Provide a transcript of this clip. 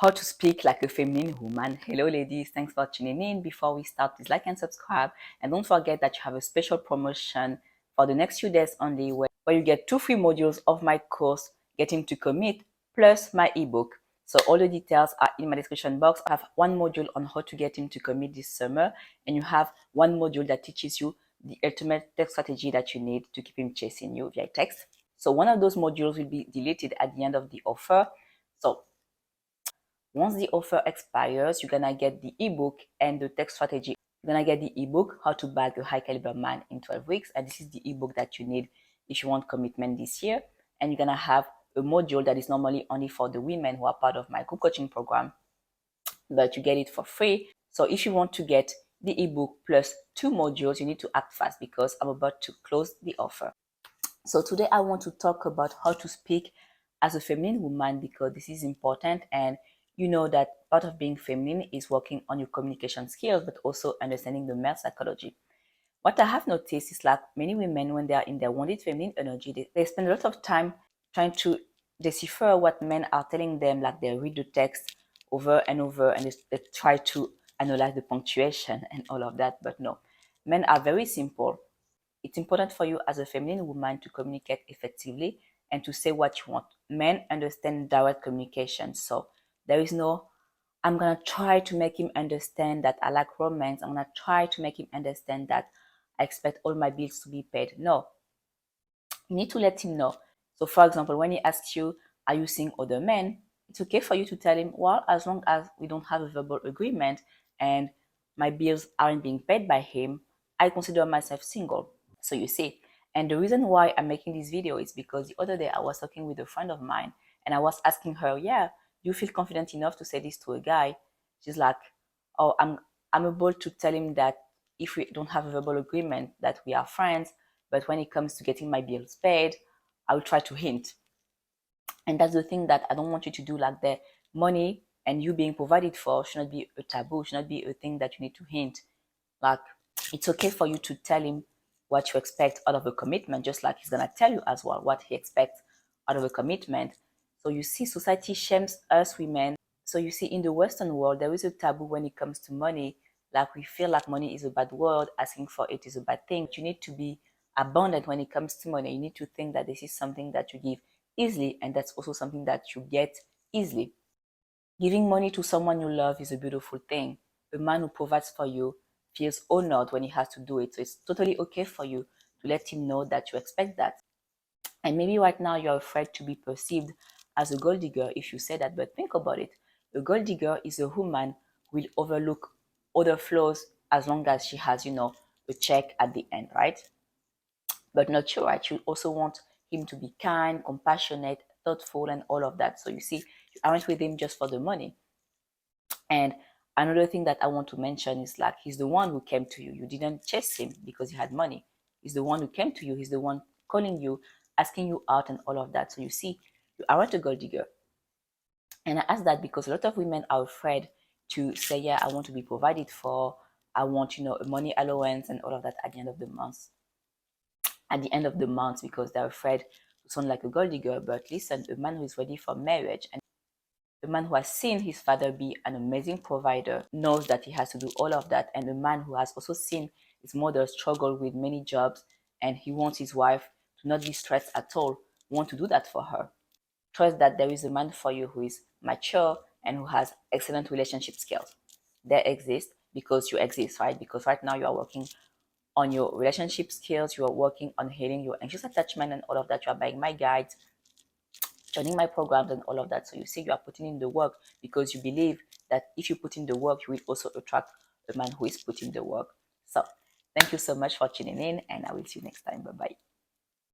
How to speak like a feminine woman. Hello ladies, thanks for tuning in. Before we start, please like and subscribe, and don't forget that you have a special promotion for the next few days only where you get 2 free modules of my course Getting to Commit plus my ebook. So all the details are in my description box. I have 1 module on how to get into commit this summer, and you have 1 module that teaches you the ultimate text strategy that you need to keep him chasing you via text. So one of those modules will be deleted at the end of the offer. So once the offer expires, you're gonna get the ebook and the text strategy. You're gonna get the ebook, How to Bag a High Caliber Man in 12 Weeks. And this is the ebook that you need if you want commitment this year. And you're gonna have a module that is normally only for the women who are part of my group coaching program, but you get it for free. So if you want to get the ebook plus 2 modules, you need to act fast because I'm about to close the offer. So today I want to talk about how to speak as a feminine woman because this is important, and you know that part of being feminine is working on your communication skills, but also understanding the male psychology. What I have noticed is like many women, when they are in their wounded feminine energy, they spend a lot of time trying to decipher what men are telling them. Like they read the text over and over and they try to analyze the punctuation and all of that. But no, men are very simple. It's important for you as a feminine woman to communicate effectively and to say what you want. Men understand direct communication. So there is no, I'm going to try to make him understand that I like romance. I'm going to try to make him understand that I expect all my bills to be paid. No, you need to let him know. So for example, when he asks you, are you seeing other men? It's okay for you to tell him, well, as long as we don't have a verbal agreement and my bills aren't being paid by him, I consider myself single. So you see, and the reason why I'm making this video is because the other day I was talking with a friend of mine and I was asking her, yeah, do you feel confident enough to say this to a guy? She's like, oh, I'm able to tell him that if we don't have a verbal agreement that we are friends, but when it comes to getting my bills paid, I will try to hint. And that's the thing that I don't want you to do. Like the money and you being provided for should not be a taboo, should not be a thing that you need to hint. Like it's okay for you to tell him what you expect out of a commitment, just like he's gonna tell you as well what he expects out of a commitment. So you see, society shames us women. So you see, in the Western world, there is a taboo when it comes to money. Like we feel like money is a bad word, asking for it is a bad thing. You need to be abundant when it comes to money. You need to think that this is something that you give easily, and that's also something that you get easily. Giving money to someone you love is a beautiful thing. A man who provides for you feels honored when he has to do it. So it's totally okay for you to let him know that you expect that. And maybe right now you're afraid to be perceived as a gold digger if you say that, but think about it. A gold digger is a woman who will overlook other flaws as long as she has, a check at the end, right? But not you, right? You also want him to be kind, compassionate, thoughtful, and all of that. So you see, you aren't with him just for the money. And another thing that I want to mention is like he's the one who came to you. You didn't chase him because he had money. He's the one who came to you. He's the one calling you, asking you out, and all of that. So you see, you aren't a gold digger. And I ask that because a lot of women are afraid to say, yeah, I want to be provided for. I want, a money allowance and all of that at the end of the month. At the end of the month, because they're afraid to sound like a gold digger. But listen, a man who is ready for marriage and the man who has seen his father be an amazing provider knows that he has to do all of that. And the man who has also seen his mother struggle with many jobs and he wants his wife to not be stressed at all, want to do that for her. Trust that there is a man for you who is mature and who has excellent relationship skills. They exist because you exist, right? Because right now you are working on your relationship skills, you are working on healing your anxious attachment and all of that. You are buying my guides, joining my programs and all of that. So you see, you are putting in the work because you believe that if you put in the work, you will also attract a man who is putting the work. So thank you so much for tuning in, and I will see you next time. Bye bye.